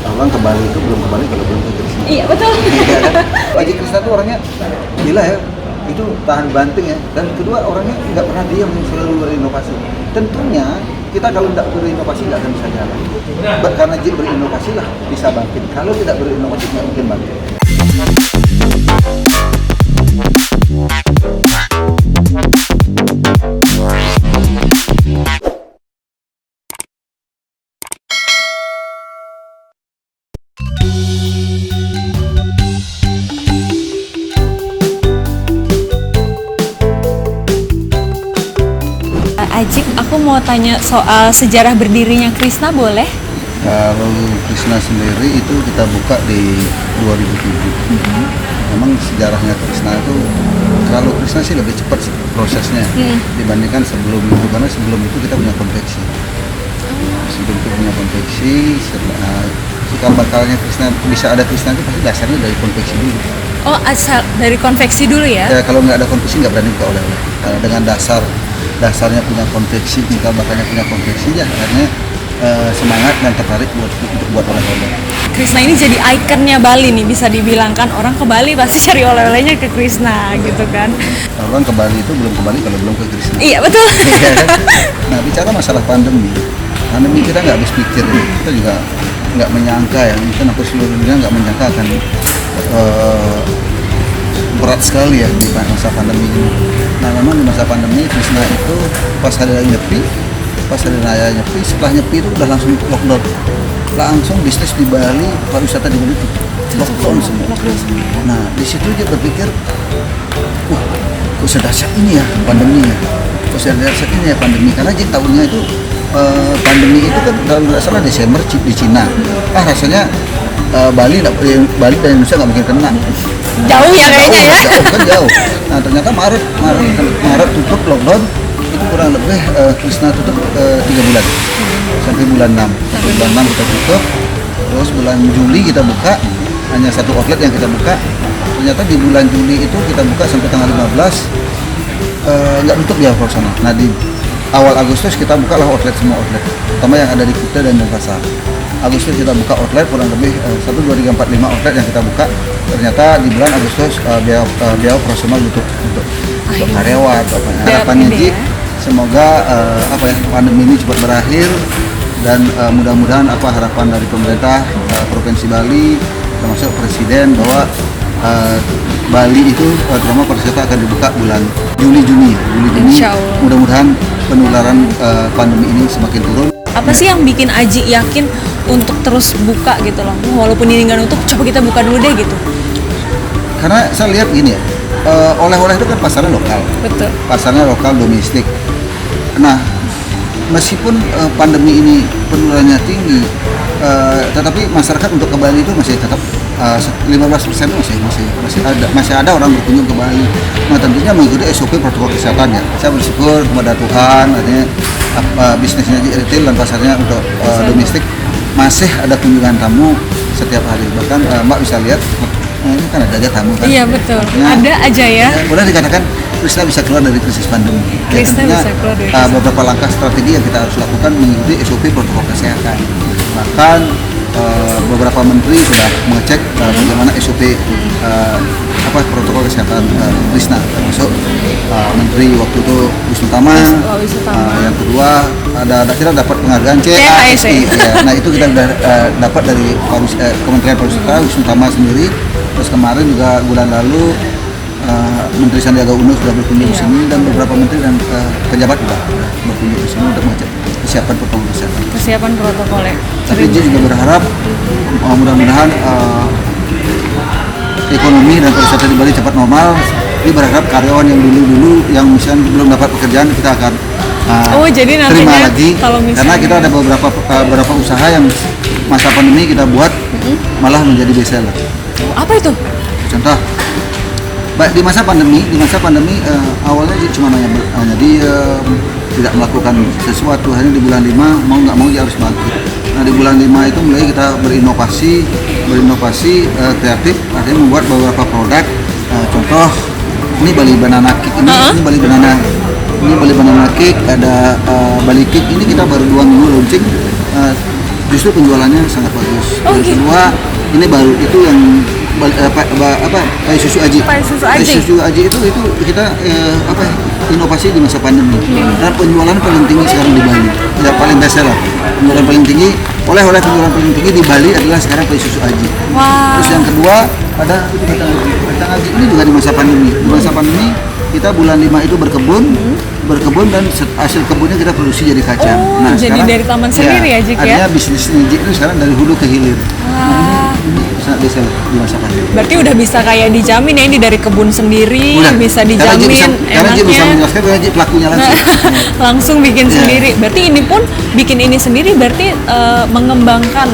orang ke Bali itu belum ke Bali kalau belum ke Krishna. Iya betul. Iya kan? Aji Krishna tuh orangnya gila ya, itu tahan banting ya. Dan kedua orangnya nggak pernah diam, selalu berinovasi. Tentunya kita kalau tidak berinovasi nggak akan bisa jalan. Karena Ji berinovasi lah bisa bangkit. Kalau tidak berinovasi nggak mungkin bangkit. Ajik, aku mau tanya soal sejarah berdirinya Krishna, boleh? Kalau Krishna sendiri itu kita buka di 2007. Memang sejarahnya Krishna itu, kalau Krishna sih lebih cepat prosesnya dibandingkan sebelum itu, karena sebelum itu kita punya konveksi. Sebelum itu punya konveksi, cikal bakalnya Krishna, bisa ada Krishna itu pasti dasarnya dari konveksi dulu. Oh, asal dari konveksi dulu ya? Ya, kalau nggak ada konveksi nggak berani buka oleh-oleh. Dengan dasarnya punya konveksi, cikal bakalnya punya konveksi, ya akhirnya semangat dan tertarik untuk buat oleh-oleh. Krishna ini jadi ikonnya Bali nih, bisa dibilangkan orang ke Bali pasti cari oleh-olehnya ke Krishna gitu kan. Orang ke Bali itu belum ke Bali kalau belum ke Krishna. Iya betul. Nah, bicara masalah pandemi kita nggak habis pikir ya. Kita juga nggak menyangka ya, mungkin hampir seluruh dunia nggak menyangka akan berat sekali ya di masa pandemi ini. Nah, memang di masa pandemi Krishna itu pas hari raya nyepi, setelah nyepi itu udah langsung lockdown, langsung bisnis di Bali, pariwisata di Bali itu lockdown semua. Nah, di situ dia berpikir, kok sedahsyat ini ya pandemi ya, karena Jin tahunnya itu pandemi itu kan kalau nggak salah Desember di Cina. Rasanya Bali dan Indonesia nggak mungkin kena. Jauh ya kayaknya ya. Jauh. Nah, ternyata Maret tutup lockdown. Itu kurang lebih Krishna tutup 3 bulan sampai bulan 6 kita tutup. Terus bulan Juli kita buka, hanya satu outlet yang kita buka. Ternyata di bulan Juli itu kita buka sampai tanggal 15 nggak tutup di awal sana. Nah, di awal Agustus kita buka lah semua outlet terutama yang ada di Kuta dan Denpasar. Agustus kita buka outlet kurang lebih 1, 2, 3, 4, 5 outlet yang kita buka. Ternyata di bulan Agustus biaya operasional untuk karyawan. Harapannya Ji, semoga pandemi ini cepat berakhir dan mudah-mudahan harapan dari pemerintah Provinsi Bali termasuk Presiden bahwa Bali itu terutama pariwisata akan dibuka bulan Juni. Mudah-mudahan penularan pandemi ini semakin turun. Apa sih yang bikin Aji yakin untuk terus buka gitu loh, walaupun ini nggak nutup, coba kita buka dulu deh gitu? Karena saya lihat gini ya, oleh-oleh itu kan pasarnya lokal. Betul. Pasarnya lokal domestik. Nah, meskipun pandemi ini penularannya tinggi, tetapi masyarakat untuk ke Bali itu masih tetap 15% masih ada orang berkunjung ke Bali. Nah, tentunya mengikuti SOP protokol kesehatan ya. Saya bersyukur kepada Tuhan, artinya bisnisnya retail dan pasarnya untuk domestik masih ada kunjungan tamu setiap hari. Bahkan Mbak bisa lihat, ini kan ada aja tamu kan. Iya betul. Nah, ada aja ya. Boleh dikatakan Krishna bisa keluar dari krisis pandemi. Krishna bisa keluar dari krisis. Beberapa langkah strategi yang kita harus lakukan mengikuti SOP protokol kesehatan. Bahkan beberapa menteri sudah mengecek bagaimana SOP protokol kesehatan Krishna, termasuk menteri waktu itu Wisnu Tama. Yang kedua kita dapat penghargaan CASI. Ya, nah itu kita sudah dapat dari Kementerian Pariwisata Wisnu Tama sendiri. Terus kemarin juga bulan lalu Menteri Sandiaga Uno sudah berkunjung ke sini dan beberapa menteri dan pejabat juga berkunjung ke sini untuk mengecek kesiapan protokol kesehatan. Kesiapan protokol ya. Tapi J juga berharap mudah-mudahan ekonomi dan pariwisata di Bali cepat normal. Ini berharap karyawan yang dulu yang misalnya belum dapat pekerjaan kita akan jadi terima lagi. Karena kita ada beberapa usaha yang masa pandemi kita buat malah menjadi bestseller. Apa itu? Contoh, di masa pandemi awalnya cuma hanya diam, tidak melakukan sesuatu. Hanya di bulan 5 mau nggak mau dia harus bangkit. Nah, di bulan 5 itu mulai kita berinovasi kreatif, artinya membuat beberapa produk. Contoh, ini Bali Banana Cake, ini Bali Banana Cake, ada Bali Cake, ini kita baru 2 minggu launching. justru penjualannya sangat bagus. Oh, Yang gitu. kedua, ini baru itu yang kayak susu aji. Kayak susu Kayak aji. susu aji itu kita inovasi di masa pandemi. Dan penjualan paling tinggi sekarang di Bali. Ya paling best seller. Penjualan paling tinggi oleh-oleh penjualan paling tinggi di Bali adalah sekarang kayak susu aji. Wah. Terus yang kedua ada kacang aji ini juga di masa pandemi. Di masa pandemi kita bulan 5 itu berkebun dan hasil kebunnya kita produksi jadi kacang. Oh, jadi dari taman sendiri ya, Jik, ya? Artinya bisnisnya Jik itu sekarang dari hulu ke hilir. Wah. Ini sangat bisa di masa pandemi. Berarti udah bisa kayak dijamin ya ini dari kebun sendiri, Udah. bisa Karena Jik dijamin karena Jik bisa enaknya. menjelaskan karena Jik pelakunya langsung. Langsung bikin Iya. sendiri. Berarti ini pun bikin ini sendiri berarti mengembangkan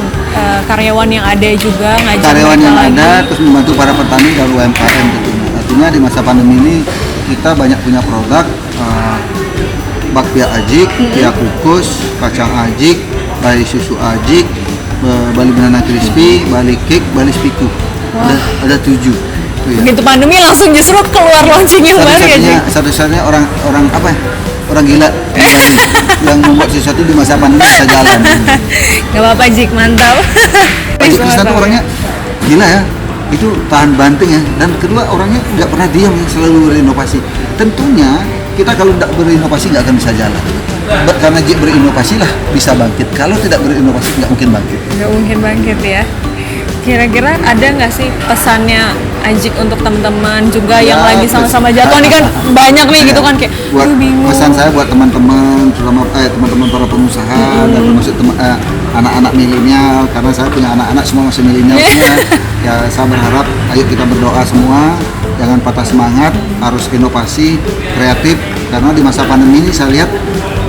karyawan yang ada juga ngajar Karyawan mereka yang lagi. ada terus membantu para petani dan UMKM tentunya. Artinya di masa pandemi ini kita banyak punya produk bakpia ajik, pia kukus, kacang ajik, Bali susu ajik, Bali banana crispy, Bali cake, Bali spiku. Ada 7. Itu ya. Begitu pandemi langsung justru keluar launching yang baru ya, Jik? Satu-satunya orang apa ya? Orang gila di Bali yang membuat sesuatu di masa pandemi bisa jalan. Gak apa-apa, Jik, mantap. Ajik Krisna tuh orangnya gila ya, itu tahan banting ya, dan kedua orangnya nggak pernah diam ya, selalu berinovasi. Tentunya kita kalau tidak berinovasi nggak akan bisa jalan. Karena Jik berinovasi lah bisa bangkit. Kalau tidak berinovasi nggak mungkin bangkit. Gak mungkin bangkit ya. Kira-kira ada nggak sih pesannya Ajik untuk teman-teman juga yang Ya, lagi sama-sama jatuh nih kan banyak nih gitu kan kayak buat "Aduh, bingung." pesan saya buat teman-teman, terutama teman-teman para pengusaha dan termasuk anak-anak milenial, karena saya punya anak-anak semua masih milenial semua. Ya saya berharap ayo kita berdoa semua, jangan patah semangat, harus inovasi, kreatif, karena di masa pandemi ini saya lihat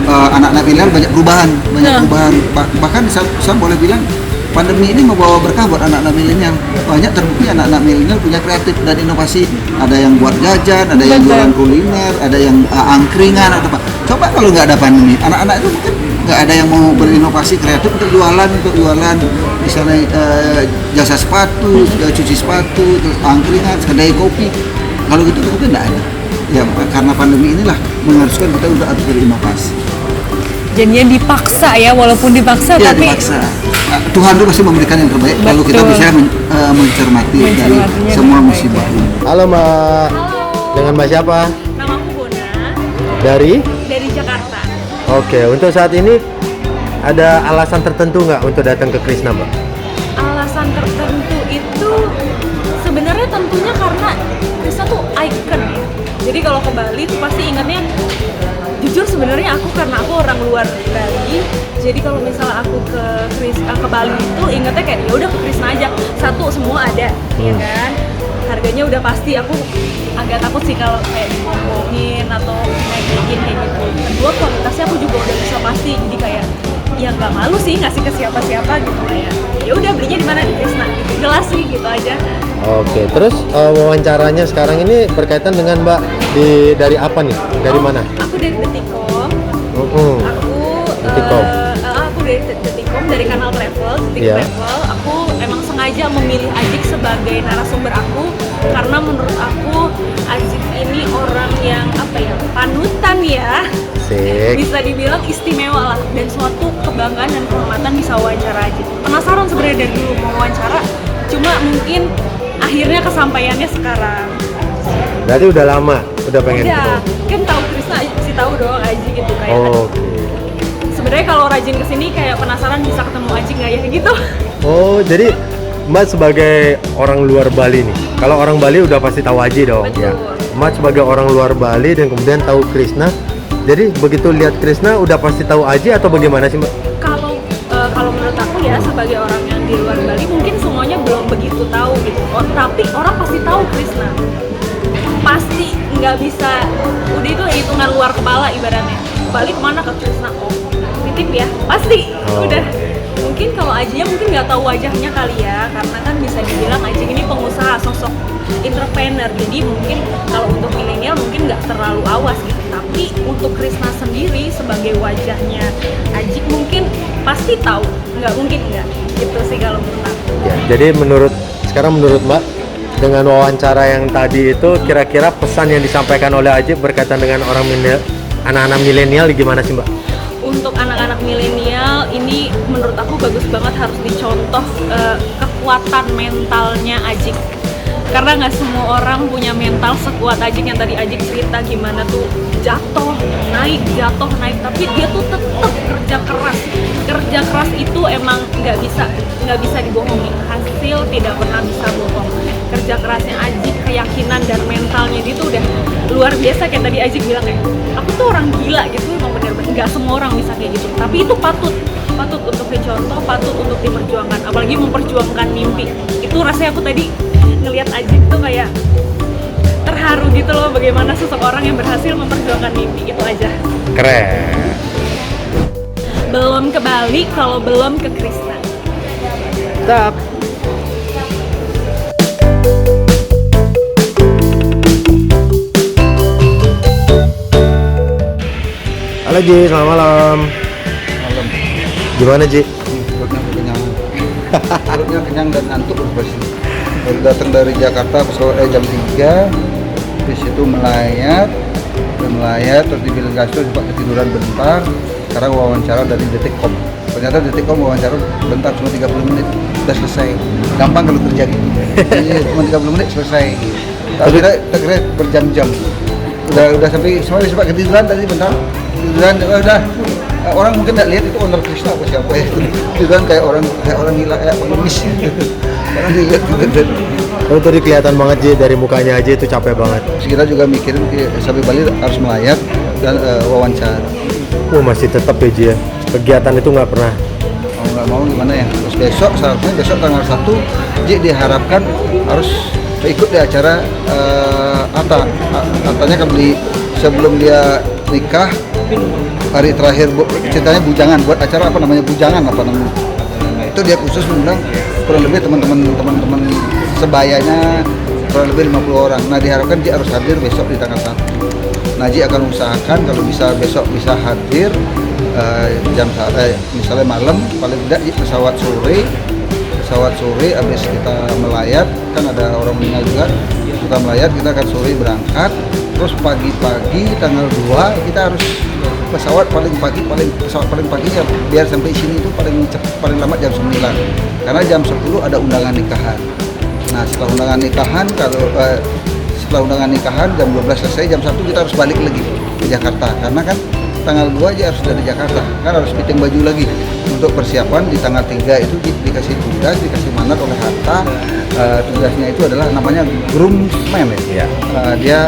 anak-anak milenial banyak perubahan. Bahkan saya boleh bilang pandemi ini membawa berkah buat anak-anak milenial. Banyak terbukti anak-anak milenial punya kreatif dan inovasi. Ada yang buat jajan, ada yang jualan kuliner, ada yang angkringan atau apa. Coba kalau nggak ada pandemi, anak-anak itu mungkin nggak ada yang mau berinovasi kreatif untuk jualan misalnya jasa sepatu, cuci sepatu, terus angkringan, kedai kopi. Kalau gitu mungkin nggak ada. Ya karena pandemi inilah mengharuskan kita udah harus berinovasi. Jadinya dipaksa ya, walaupun dipaksa Ya, tapi dipaksa. Tuhan itu pasti memberikan yang terbaik kalau kita Betul. bisa mencermati dari Mencermatinya semua dengan musibah ini. Halo Mbak, dengan Mbak siapa? nama aku Bona Dari? dari Jakarta. Oke, untuk saat ini ada alasan tertentu nggak untuk datang ke Krisna Mbak? Alasan tertentu itu sebenarnya tentunya karena Krishna tuh icon ya. Jadi kalau ke Bali tuh pasti ingatnya, jujur sebenarnya aku karena aku orang luar Bali, jadi kalau misalnya aku ke Bali itu ingatnya kayak ya udah ke Krishna aja, satu semua ada, ya kan, harganya udah pasti. Aku agak takut sih kalau kayak dibohongin atau kayak gitu. Kedua kualitasnya aku juga udah bisa pasti, jadi kayak ya nggak malu sih ngasih ke siapa-siapa gitu ya. Ya udah belinya di mana, di Krishna, gitu. Jelas sih gitu aja. Oke, terus wawancaranya sekarang ini berkaitan dengan Mbak dari apa nih? Dari mana? Aku dari Detikom. Mm-mm. Aku dari Detikom, dari kanal Travel, Detik Iya. Travel. Aku emang sengaja memilih Ajik sebagai narasumber aku karena menurut aku Ajik ini orang yang apa ya, panutan ya. Sik. Bisa dibilang istimewa lah, dan suatu kebanggaan dan kehormatan bisa wawancara Ajik. Penasaran sebenarnya dari dulu mau wawancara, cuma mungkin akhirnya kesampaiannya sekarang. Berarti udah lama, udah pengen Udah, ketemu. kan tahu Krisna pasti tahu dong Ajik gitu kayak. Oke. Sebenarnya kalau rajin kesini kayak penasaran bisa ketemu Ajik nggak ya gitu. Oh, jadi Mbak sebagai orang luar Bali nih. Kalau orang Bali udah pasti tahu Aji dong, Betul. ya. Mbak sebagai orang luar Bali dan kemudian tahu Krisna. Jadi begitu lihat Krisna udah pasti tahu Aji atau bagaimana sih Mbak? Kalau menurut aku ya sebagai orang yang di luar Bali mungkin semuanya belum begitu tahu gitu. Tapi orang pasti tahu Krisna. Pasti nggak bisa. Udah itu hitungan luar kepala ibaratnya. Bali kemana ke Krisna? Oh, titip ya. Pasti. Oh, Udah. oke. Mungkin kalau Ajinya mungkin nggak tahu wajahnya kali ya, karena kan bisa dibilang Aji ini pengusaha, sosok entrepreneur. Jadi mungkin kalau untuk milenial mungkin nggak terlalu awas gitu. Tapi untuk Krisna sendiri sebagai wajahnya Ajik mungkin pasti tahu, nggak mungkin nggak. Gitu sih kalau menurut aku. Ya, jadi sekarang menurut Mbak dengan wawancara yang tadi itu kira-kira pesan yang disampaikan oleh Aji berkaitan dengan anak-anak milenial gimana sih Mbak? Untuk anak-anak milenial ini menurut aku bagus banget, harus dicontoh kekuatan mentalnya Ajik. Karena nggak semua orang punya mental sekuat Ajik yang tadi Ajik cerita gimana tuh jatuh naik, tapi dia tuh tetap kerja keras. Kerja keras itu emang nggak bisa dibohongin, hasil tidak pernah bisa bohong. Kerja kerasnya Ajik, keyakinan dan mentalnya dia tuh udah luar biasa. Kayak tadi Ajik bilang ya, aku tuh orang gila gitu, emang bener-bener nggak semua orang bisa kayak gitu. Tapi itu patut untuk dicontoh, patut untuk diperjuangkan, apalagi memperjuangkan mimpi. Itu rasanya aku tadi ngelihat Ajik tuh kayak terharu gitu loh, bagaimana seseorang yang berhasil memperjuangkan mimpi. Itu aja. Keren. Belum ke Bali kalau belum ke Krishna. Tap. Halo Ji, selamat malam. Malam. Gimana Ji? Perutnya kenyang. Perutnya kenyang dan ngantuk pasti. Baru datang dari Jakarta jam 3, habis itu melayat, terus dibilang gastos sempat ketiduran bentar. Sekarang wawancara dari Detikcom. Ternyata Detikcom wawancara bentar, cuma 30 menit udah selesai. Gampang kalau kerja gitu. Iya, cuma 30 menit selesai. Tapi kita kira berjam-jam. Udah sampai sempat ketiduran tadi bentar. Ketiduran udah. Orang mungkin nggak lihat itu owner Krishna apa siapa ya. Ketiduran kayak orang gila, kayak pengemis. Orang lihat gitu. Kalau tadi kelihatan banget Ji, dari mukanya aja itu capek banget. Kita juga mikirin sampai Bali harus melayat dan wawancara. Masih tetap ya Ji ya. Kegiatan itu nggak pernah. Mau nggak mau gimana ya. Terus besok tanggal 1 Ji diharapkan harus ikut di acara Atanya kan sebelum dia nikah hari terakhir ceritanya bujangan, buat acara bujangan itu dia khusus mengundang kurang lebih teman-teman sebayanya kurang lebih 50 orang. Nah diharapkan Ji harus hadir besok di tanggal 1. Nah Ji akan usahakan kalau besok bisa hadir misalnya malam, paling tidak Ji pesawat sore habis kita melayat, kan ada orang meninggal juga, kita melayat, kita akan sore berangkat, terus pagi-pagi tanggal 2 kita harus pesawat paling pagi ya, biar sampai sini itu paling lama jam 9, karena jam 10 ada undangan nikahan. Nah setelah undangan nikahan jam 12 selesai, jam 1 kita harus balik lagi ke Jakarta, karena kan tanggal 2 aja harus dari Jakarta, kan harus fitting baju lagi untuk persiapan. Di tanggal 3 itu dikasih tugas, dikasih mandat oleh Hatta. Tugasnya itu adalah namanya groomsman ya. Dia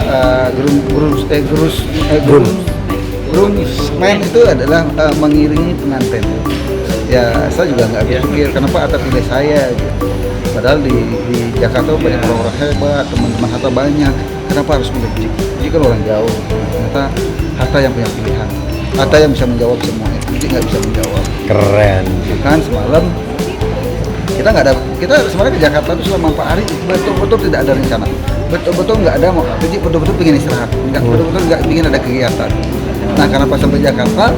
groomsman itu adalah mengiringi pengantin. Ya saya juga nggak pikir kenapa Hatta pilih saya gitu. Padahal di Jakarta banyak orang hebat, teman-teman Hatta banyak. Kenapa harus pilih Ji? Ji kan orang jauh. Ternyata Hatta yang punya pilihan. Hatta yang bisa menjawab semuanya. Ji nggak bisa menjawab. Keren. Kan semalam kita sebenarnya ke Jakarta itu selama 4 hari betul-betul tidak ada rencana. Betul-betul nggak ada mau. Ji betul-betul pengen istirahat. Betul-betul nggak ingin ada kegiatan. Nah karena pas sampai Jakarta,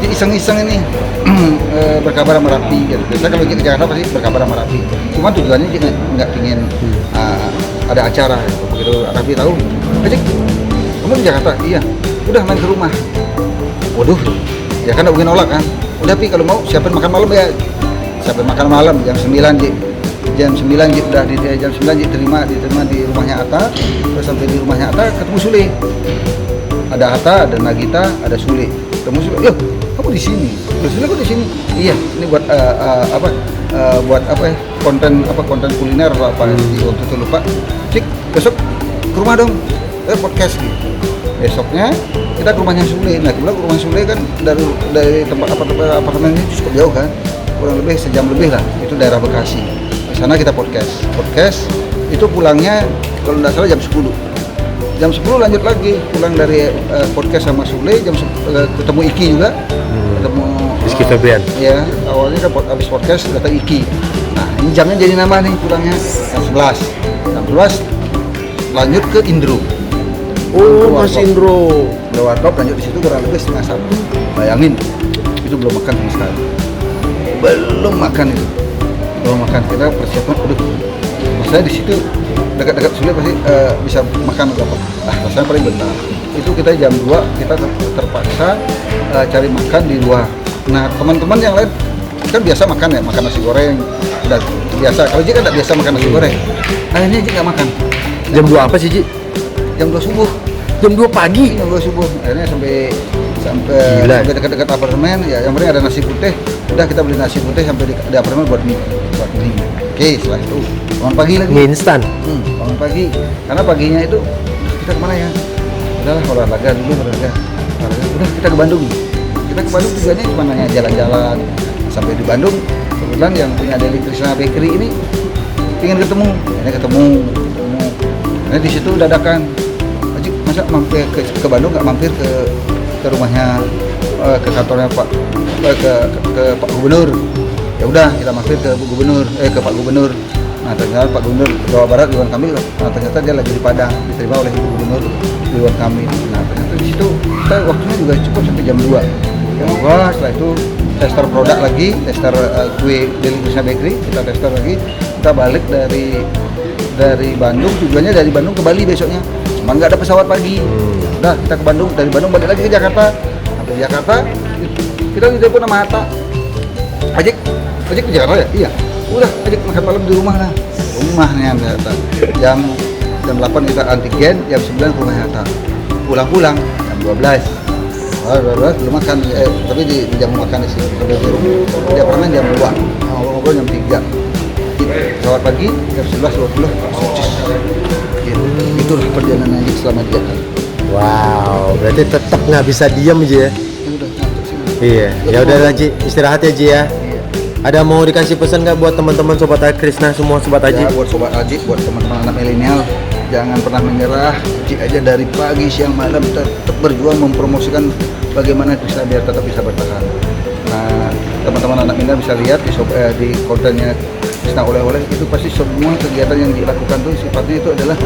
Ji iseng-iseng ini berkabar sama Rafi gitu. Biasanya kalau ke Jakarta pasti berkabar sama Rafi. Cuma tujuannya Ji nggak ingin ada acara. Begitu Rafi tahu, Cik, kamu di Jakarta? Iya. Udah main ke rumah. Waduh, ya kan nggak mungkin nolak kan. Udah Pi, kalau mau siapin makan malam ya. Siapin makan malam jam 9 Ji. Jam 9 Ji udah jam 9 Ji diterima di rumahnya Atta. Terus sampai di rumahnya Atta ketemu Sule. Ada Atta, ada Nagita, ada Sule. Ketemu Sule. Loh, kamu di sini? Loh, Sule kok di sini? Iya, ini buat konten kuliner atau apa di waktu itu lupa. Cik, besok ke rumah dong. Podcast gitu. Besoknya kita ke rumahnya Sule. Nah kebetulan rumah Sule kan dari tempat apartemen ini cukup jauh kan, kurang lebih sejam lebih lah. Itu daerah Bekasi. Di sana kita podcast itu pulangnya kalau nggak salah jam 10. Jam 10 lanjut lagi pulang dari podcast sama Sule. Ketemu Iki juga. Ketemu Rizky Febrian. Ya awalnya kan habis podcast datang Iki. Nah ini jamnya jadi nambah nih, pulangnya jam 11. Jam 11 lanjut ke Indro. Mas Indro. Warkop lanjut di situ kurang lebih setengah 1. Bayangin, itu belum makan sama sekali. Belum makan. Kita persiapan. Maksudnya di situ dekat-dekat Sule pasti bisa makan atau apa. Rasanya paling bentar. Itu kita jam 2 kita terpaksa cari makan di luar. Nah teman-teman yang lain kan biasa makan ya, makan nasi goreng udah biasa. Kalau Ji kan nggak biasa makan nasi goreng, akhirnya Ji nggak makan. Jam 2 apa sih, Ji? Jam 2 subuh, Jam 2 pagi. jam 2 subuh, akhirnya sampai Gila. dekat-dekat apartemen ya, yang penting ada nasi putih. Udah kita beli nasi putih sampai di apartemen buat mie. Oke, setelah itu bangun pagi lagi. Mie instan. Bangun pagi, karena paginya itu kita kemana ya? Udahlah olahraga dulu, olahraga. Udah kita ke Bandung. Kita ke Bandung tujuannya cuma nanya jalan-jalan. Sampai di Bandung, kebetulan yang punya Deli Krishna Bakery ini ingin ketemu. Ini ketemu. Nah di situ dadakan. Aji masa mampir ke Bandung nggak mampir ke rumahnya, ke kantornya Pak, ke Pak Gubernur. Ya udah kita mampir ke Bu Gubernur, ke Pak Gubernur. Nah ternyata Pak Gubernur Jawa Barat Ridwan Kamil, nah ternyata dia lagi di Padang, diterima oleh Ibu Gubernur Ridwan Kamil. Nah ternyata di situ kita waktunya juga cukup sampai jam 2. Jam 2 setelah itu tester produk lagi, tester kue Deli Krishna Bakery, kita tester lagi. Kita balik dari Bandung, tujuannya dari Bandung ke Bali besoknya. Cuma nggak ada pesawat pagi. Udah kita ke Bandung, dari Bandung balik lagi ke Jakarta. Sampai di Jakarta kita ditelepon sama Hatta. Ajik ke Jakarta ya? Iya. Udah, ajak makan malam di rumah lah. Rumahnya ternyata. Jam 8 kita antigen, jam 9 ke rumah Hatta. Pulang jam 12. Belum makan, tapi di jam makan di sini. Dia pernah jam 2, ngobrol jam 3. Pesawat pagi, jam 11.20, sukses. Gitu. Itulah perjalanan Ajik selama 3 hari. Wow, berarti tetap nggak bisa diam aja ya? Ini udah ngantuk sih. Iya, ya udah Ji, istirahat ya Ji ya. Ada mau dikasih pesan nggak buat teman-teman Sobat Krishna semua Sobat Aji? Ya, buat Sobat Aji, buat teman-teman anak milenial, jangan pernah menyerah. Aji aja dari pagi, siang, malam tetap berjuang mempromosikan bagaimana Krishna biar tetap bisa bertahan. Nah, teman-teman anak milenial bisa lihat di kontennya Krishna Oleh-oleh, itu pasti semua kegiatan yang dilakukan tuh sifatnya itu adalah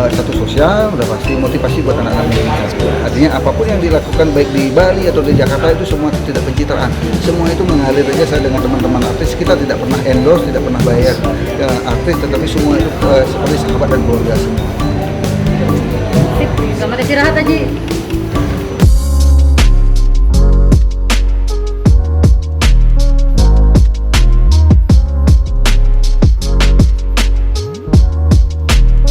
satu sosial, udah pasti motivasi buat anak-anak milenial. Artinya apapun yang dilakukan baik di Bali atau di Jakarta itu semua tidak pencitraan, semua itu mengalir aja. Saya dengan teman-teman artis, kita tidak pernah endorse, tidak pernah bayar artis, tetapi semua itu seperti sahabat dan keluarga semua. Sip, selamat istirahat Aji.